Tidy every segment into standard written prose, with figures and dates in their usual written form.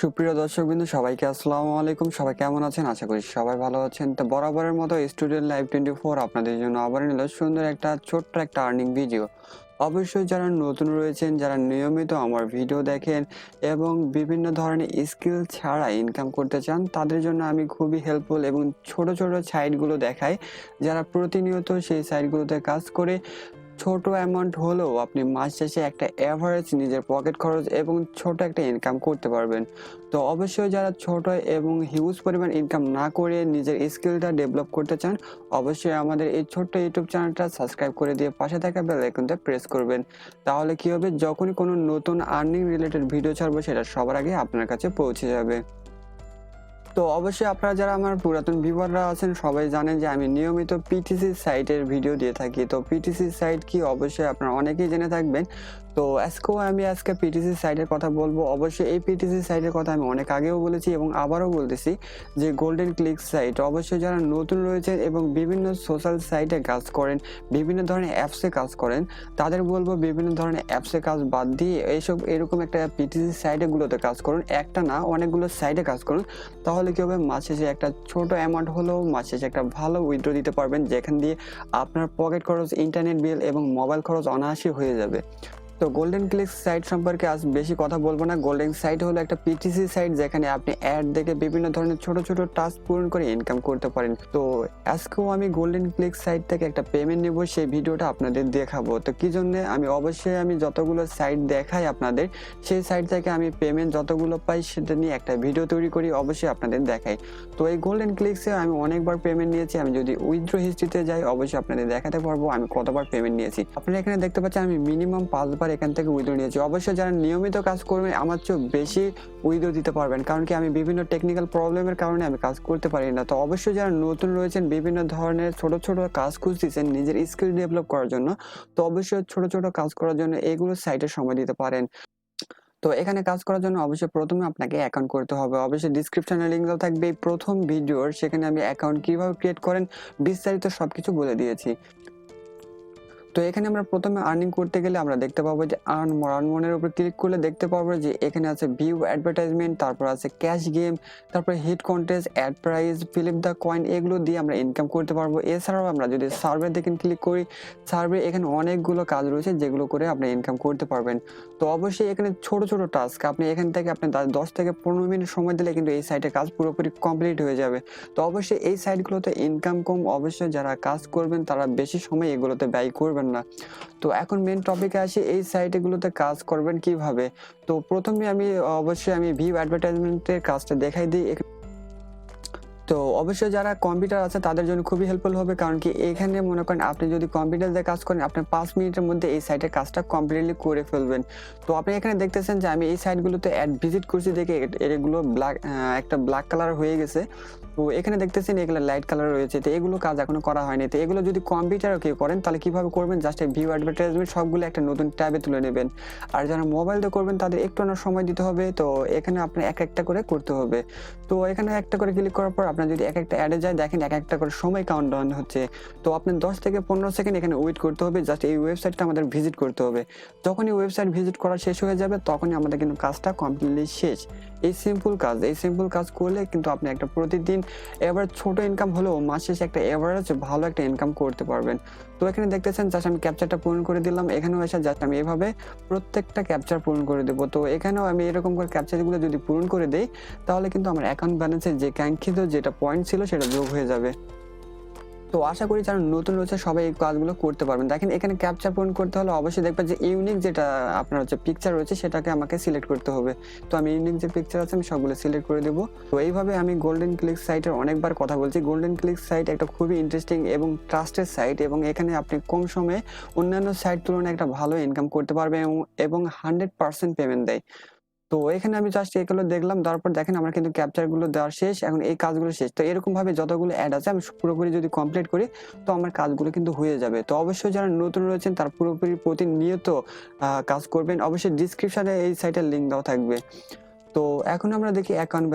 সুপ্রিয় দর্শকবৃন্দ সবাইকে আসসালামু আলাইকুম। সবাই কেমন আছেন? আশা করি সবাই ভালো আছেন। তো বরাবরের মতো স্টুডেন্ট লাইভ 24 আপনাদের জন্য আবার নিল সুন্দর একটা ছোট্ট একটা আর্নিং ভিডিও। অবশ্যই যারা নতুন রয়েছেন, যারা নিয়মিত আমার ভিডিও দেখেন এবং বিভিন্ন ধরনের স্কিল ছাড়া ইনকাম করতে চান, তাদের জন্য আমি খুবই হেল্পফুল এবং ছোট ছোট সাইটগুলো দেখাই, যারা প্রতিনিয়ত সেই সাইটগুলোতে কাজ করে ছোট অ্যামাউন্ট হলেও আপনি মাস শেষে একটা এভারেজ নিজের পকেট খরচ এবং ছোট একটা ইনকাম করতে পারবেন। তো অবশ্যই যারা ছোট এবং হিউজ পরিমাণ ইনকাম না করে নিজের স্কিলটা ডেভেলপ করতে চান, অবশ্যই আমাদের এই ছোট্ট ইউটিউব চ্যানেলটা সাবস্ক্রাইব করে দিয়ে পাশে থাকা বেল আইকনটা প্রেস করবেন। তাহলে কি হবে, যখনই কোনো নতুন আর্নিং রিলেটেড ভিডিও ছাড়বো সেটা সবার আগে আপনার কাছে পৌঁছে যাবে। তো অবশ্যই আপনারা যারা আমার পুরাতন ভিউয়াররা আছেন সবাই জানেন যে আমি নিয়মিত পিটিসি সাইটের ভিডিও দিয়ে থাকি। তো পিটিসি সাইট কি অবশ্যই আপনারা অনেকেই জেনে থাকবেন। তো আজকে পিটিসি সাইটের কথা বলবো। অবশ্যই এই পিটিসি সাইটের কথা আমি অনেক আগেও বলেছি এবং আবারও বলতেছি যে গোল্ডেন ক্লিক সাইট। অবশ্যই যারা নতুন রয়েছেন এবং বিভিন্ন সোশ্যাল সাইটে কাজ করেন, বিভিন্ন ধরনের অ্যাপসে কাজ করেন, তাদের বলবো বিভিন্ন ধরনের অ্যাপসে কাজ বাদ দিয়ে এরকম একটা পিটিসি সাইটেগুলোতে কাজ করুন। একটা না, অনেকগুলো সাইটে কাজ করুন। তাহলে কি হবে, মাস শেষে একটা ছোট অ্যামাউন্ট হলেও মাস শেষে একটা ভালো উইথড্র দিতে পারবেন, যেখান দিয়ে আপনার পকেট খরচ, ইন্টারনেট বিল এবং মোবাইল খরচ অনায়াসই হয়ে যাবে। তো গোল্ডেন ক্লিক সাইট সম্পর্কে আজ বেশি কথা বলবো না। গোল্ডেন সাইট হলো একটা পিটিসি সাইট, যেখানে আপনি অ্যাড দেখে বিভিন্ন ধরনের ছোট ছোট টাস্ক পূরণ করে ইনকাম করতে পারেন। তো আজকেও আমি গোল্ডেন ক্লিক সাইট থেকে একটা পেমেন্ট নেব, সেই ভিডিওটা আপনাদের দেখাবো। তো কি জন্য আমি যতগুলো সাইট দেখাই আপনাদের, সেই সাইট থেকে আমি পেমেন্ট যতগুলো পাই সেটা নিয়ে একটা ভিডিও তৈরি করি, অবশ্যই আপনাদের দেখাই। তো এই গোল্ডেন ক্লিক্সে আমি অনেকবার পেমেন্ট নিয়েছি। আমি যদি উইথড্র হিস্ট্রিতে যাই, অবশ্যই আপনাদের দেখাতে পারবো আমি কতবার পেমেন্ট নিয়েছি। আপনারা এখানে দেখতে পাচ্ছেন আমি মিনিমাম 5বার এখান থেকে উইথড্র নিয়েছি। অবশ্যই যারা নিয়মিত কাজ করবেন আমার চেয়ে বেশি উইথড্র দিতে পারবেন, কারণ কি আমি বিভিন্ন টেকনিক্যাল প্রবলেমের কারণে আমি কাজ করতে পারি না। তো অবশ্যই যারা নতুন রয়েছেন, বিভিন্ন ধরনের ছোট ছোট কাজ খুঁজতেছেন নিজের স্কিল ডেভেলপ করার জন্য, তো অবশ্যই ছোট ছোট কাজ করার জন্য এগুলো সাইটে সময় দিতে পারেন। তো এখানে কাজ করার জন্য অবশ্যই প্রথমে আপনাকে অ্যাকাউন্ট করতে হবে। অবশ্যই ডিসক্রিপশনে লিংক দেওয়া থাকবে এই প্রথম ভিডিওর, সেখানে আমি অ্যাকাউন্ট কিভাবে ক্রিয়েট করেন বিস্তারিত সবকিছু বলে দিয়েছি। তো এখানে আমরা প্রথমে আর্নিং করতে গেলে আমরা দেখতে পাবো যে আর্নমনের উপর ক্লিক করলে দেখতে পাবো যে এখানে আছে ভিউ অ্যাডভার্টাইজমেন্ট, তারপর আছে ক্যাশ গেম, তারপর hit contest, add prize, flip the coin, এগুলো দিয়ে আমরা ইনকাম করতে পারবো। এছাড়াও আমরা যদি সার্ভে দেখেন ক্লিক করি, সার্ভে এখানে অনেকগুলো কাজ রয়েছে যেগুলো করে আপনি ইনকাম করতে পারবেন। তো অবশ্যই এখানে ছোট ছোট টাস্ক, আপনি এখান থেকে আপনি 10 থেকে 15 মিনিট সময় দিলে কিন্তু এই সাইটে কাজ পুরোপুরি কমপ্লিট হয়ে যাবে। তো অবশ্যই এই সাইটগুলোতে ইনকাম কম, অবশ্যই যারা কাজ করবেন তারা বেশি সময় এগুলোতে ব্যয় করবেন না। তো এখন মেন টপিকে আসি, এই সাইটগুলোতে কাজ করবেন কিভাবে। তো প্রথমে আমি ভিউ অ্যাডভার্টাইজমেন্টের কাজটা দেখাই দিই। তো অবশ্যই যারা কম্পিউটার আছে তাদের জন্য খুবই হেল্পফুল হবে, কারণ কি এখানে মনে করেন আপনি যদি কম্পিউটার দিয়ে কাজ করেন, আপনি 5 মিনিটের মধ্যে এই সাইটের কাজটা কমপ্লিটলি করে ফেলবেন। তো আপনি এখানে দেখতেছেন যে আমি এই সাইটগুলোতে অ্যাড ভিজিট করছি দেখে এগুলো একটা ব্ল্যাক কালার হয়ে গেছে। তো এখানে দেখতেছেন এগুলো লাইট কালার রয়েছে। তো এগুলো কাজ এখনো করা হয়নি। তো এগুলো যদি কম্পিউটারও কেউ করেন তাহলে কিভাবে করবেন, জাস্ট এই ভিউ অ্যাডভার্টাইজমেন্ট সবগুলো একটা নতুন ট্যাবে তুলে নেবেন। আর যারা মোবাইল দিয়ে করবেন তাদের একটু না সময় দিতে হবে। তো এখানে আপনি এক একটা করে করতে হবে। তো এখানে একটা করে ক্লিক করার পর আপনার যদি এক একটা অ্যাডে যায়, দেখেন এক একটা করে সময় কাউন্টডাউন হচ্ছে। তো আপনি 10 থেকে 15 সেকেন্ড এখানে ওয়েট করতে হবে, জাস্ট এই ওয়েবসাইটটা আমাদের ভিজিট করতে হবে। যখনই ওয়েবসাইট ভিজিট করা শেষ হয়ে যাবে তখনই আমাদের কিন্তু কাজটা কমপ্লিটলি শেষ। এই সিম্পল কাজ করলে কিন্তু আপনি একটা প্রতিদিন এবার ছোট ইনকাম হলেও মাস শেষে একটা এভারেজ ভালো একটা ইনকাম করতে পারবেন। তো এখানে দেখতেছেন জাস্ট আমি ক্যাপচারটা পূরণ করে দিলাম। এখানেও এসে জাস্ট আমি এভাবে প্রত্যেকটা ক্যাপচার পূরণ করে দেবো। তো এখানেও আমি এরকম করে ক্যাপচারগুলো যদি পূরণ করে দেই, তাহলে কিন্তু আমার অ্যাকাউন্ট ব্যালেন্সের যে কাঙ্ক্ষিত যেটা পয়েন্ট ছিল সেটা যোগ হয়ে যাবে। তো আশা করি যারা নতুন রয়েছে সবাই এই কাজগুলো করতে পারবেন। দেখেন এখানে ক্যাপচার পূরণ করতে হলে অবশ্যই দেখবেন যে ইউনিক যেটা আপনার পিকচার রয়েছে সেটাকে আমাকে সিলেক্ট করতে হবে। তো আমি ইউনিক যে পিকচার আছে আমি সবগুলো সিলেক্ট করে দেবো। তো এইভাবে আমি গোল্ডেন ক্লিক সাইটের অনেকবার কথা বলছি। গোল্ডেন ক্লিক সাইট একটা খুবই ইন্টারেস্টিং এবং ট্রাস্টেড সাইট, এবং এখানে আপনি কম সময়ে অন্যান্য সাইট তুলনায় একটা ভালো ইনকাম করতে পারবেন এবং 100% পেমেন্ট দেয়। তো এখানে আমি জাস্ট এগুলো দেখলাম, তারপর দেখেন আমার কিন্তু ক্যাপচারগুলো দেওয়া শেষ, এখন এই কাজগুলো শেষ। তো এরকম ভাবে যতগুলো অ্যাড আছে আমি পুরোপুরি যদি কমপ্লিট করি তো আমার কাজগুলো কিন্তু হয়ে যাবে। তো অবশ্যই যারা নতুন রয়েছেন তারা পুরোপুরি প্রতিনিয়ত কাজ করবেন। অবশ্যই ডিসক্রিপশনে এই সাইটের লিঙ্ক দেওয়া থাকবে। তো এখন আমরা দেখি অ্যাকাউন্ট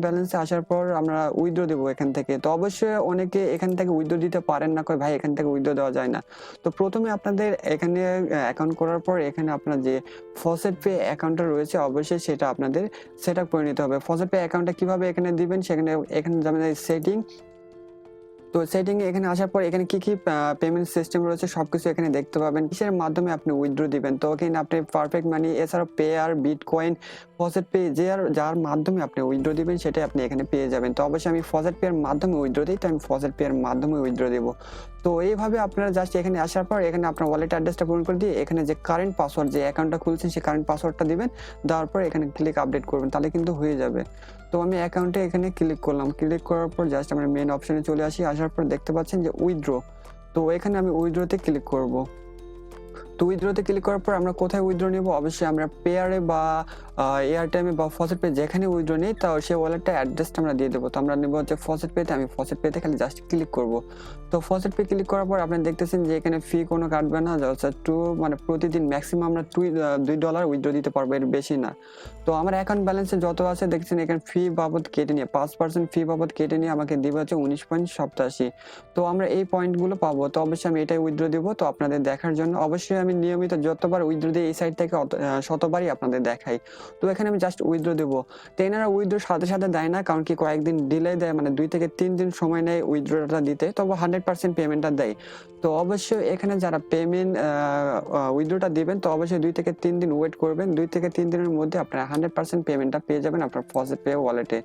ব্যালেন্সে আসার পর আমরা উইথড্র দেবো এখান থেকে। তো অবশ্যই অনেকে এখান থেকে উইথড্র দিতে পারেন না, কয় ভাই এখান থেকে উইথড্র দেওয়া যায় না। তো প্রথমে আপনাদের এখানে অ্যাকাউন্ট করার পর এখানে আপনার যে ফসেট পে অ্যাকাউন্টটা রয়েছে অবশ্যই সেটা আপনাদের সেট আপ করে নিতে হবে। ফসেট পে অ্যাকাউন্টটা কীভাবে এখানে দিবেন, এখানে যাবেন সেটিং। তো সেটিংয়ে এখানে আসার পর এখানে কি পেমেন্ট সিস্টেম রয়েছে সবকিছু এখানে দেখতে পাবেন, কিসের মাধ্যমে আপনি উইথড্র দিবেন। তো এখানে আপনি পারফেক্ট মানি, এছাড়াও পেয়ার, বিটকয়েন, ফসেট পে, যার মাধ্যমে আপনি উইথড্র দিবেন সেটাই আপনি এখানে পেয়ে যাবেন। তো অবশ্যই আমি ফসেট পে এর মাধ্যমে উইথড্র দিই, তো আমি ফসেট পে এর মাধ্যমে উইথড্র দেবো। তো এইভাবে আপনারা জাস্ট এখানে আসার পর এখানে আপনার ওয়ালেট অ্যাড্রেসটা পূরণ করে দিয়ে এখানে যে কারেন্ট পাসওয়ার্ড, যে অ্যাকাউন্টটা খুলছেন সেই কারেন্ট পাসওয়ার্ডটা দিবেন, দেওয়ার পর এখানে ক্লিক আপডেট করবেন, তাহলে কিন্তু হয়ে যাবে। তো আমি অ্যাকাউন্টে এখানে ক্লিক করলাম, ক্লিক করার পর জাস্ট আমরা মেন অপশনে চলে আসি। আসার পর দেখতে পাচ্ছেন যে উইথড্র, তো এখানে আমি উইথড্রতে ক্লিক করব। তো উইথড্রতে ক্লিক করার পর আমরা কোথায় উইথড্র নেব, অবশ্যই আমরা পেয়ারে বা এয়ারটাইমে বা ফসেট পে যেখানে উইথড্র নিই তাও সেই ওয়ালেটটা অ্যাড্রেসটা আমরা দিয়ে দেবো। তো আমরা নেব হচ্ছে ফসেট পেতে, আমি ফসেট পেতে খালি জাস্ট ক্লিক করব। তো ফসেট পে ক্লিক করার পর আপনি দেখতেছেন যে এখানে ফি কোনো কাটবে না, জাস্ট মানে প্রতিদিন ম্যাক্সিমাম আমরা $2 উইথড্র দিতে পারবো, এর বেশি না। তো আমার অ্যাকাউন্ট ব্যালেন্সে যত আছে দেখছেন এখানে ফি বাবদ কেটে নিয়ে 5% ফি বাবদ কেটে নিয়ে আমাকে দিবে হচ্ছে 19.87। তো আমরা এই পয়েন্টগুলো পাবো। তো অবশ্যই আমি এটাই উইথড্র দিব। তো আপনাদের দেখার জন্য অবশ্যই আমি নিয়মিত যতবার উইথড্র দিই এই সাইড থেকে শতবারই আপনাদের দেখাই। তো এখানে আমি জাস্ট উইথড্র দেবো। তো এনারা উইথড্র সাথে সাথে দেয় না, কারণ কি কয়েকদিন ডিলে দেয়, মানে 2 থেকে 3 দিন সময় নেয় উইথড্রটা দিতে, তবে 100% পেমেন্টটা দেয়। তো অবশ্যই এখানে যারা পেমেন্ট উইথড্রটা দিবেন তো অবশ্যই 2 থেকে 3 দিন ওয়েট করবেন। 2 থেকে 3 দিনের মধ্যে আপনারা 100% পেমেন্টটা পেয়ে যাবেন আপনার ফসেট পে ওয়ালেটে।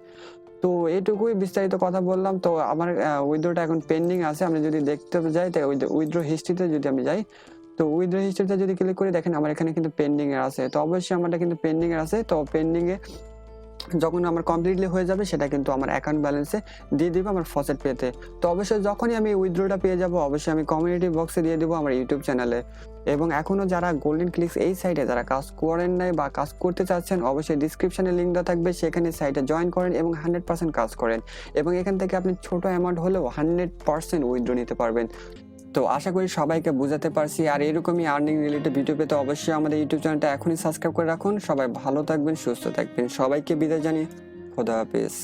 তো এইটুকুই বিস্তারিত কথা বললাম। তো আমার উইথড্রটা এখন পেন্ডিং আছে, আমি যদি দেখতে যাই তাই উইথড্র হিস্ট্রিতে যদি আমি যাই, তো উইথড্র হিস্ট্রিতে যদি ক্লিক করি দেখেন আমার এখানে কিন্তু পেন্ডিং এর আছে। তো অবশ্যই আমারটা কিন্তু পেন্ডিং এর আছে। তো পেন্ডিংয়ে যখন আমার কমপ্লিটলি হয়ে যাবে সেটা কিন্তু আমার অ্যাকাউন্ট ব্যালেন্সে দিয়ে দিব আমার ফসেট পেতে। তো অবশ্যই যখনই আমি উইথড্রটা পেয়ে যাব অবশ্যই আমি কমিউনিটি বক্সে দিয়ে দেবো আমার ইউটিউব চ্যানেলে। এবং এখনও যারা গোল্ডেন ক্লিক্স এই সাইটে যারা কাজ করেন নাই বা কাজ করতে চাচ্ছেন অবশ্যই ডিসক্রিপশনে লিঙ্ক দেওয়া থাকবে, সেখানে সাইটে জয়েন করেন এবং 100% কাজ করেন, এবং এখান থেকে আপনি ছোট অ্যামাউন্ট হলেও 100% উইথড্র নিতে পারবেন। তো আশা করি সবাইকে বোঝাতে পারছি। আর এরকমই আর্নিং রিলেটেড ভিডিও পেতে অবশ্যই আমাদের ইউটিউব চ্যানেলটা এখনই সাবস্ক্রাইব করে রাখুন। সবাই ভালো থাকবেন, সুস্থ থাকবেন, সবাইকে বিদায় জানিয়ে খোদা হাফেজ।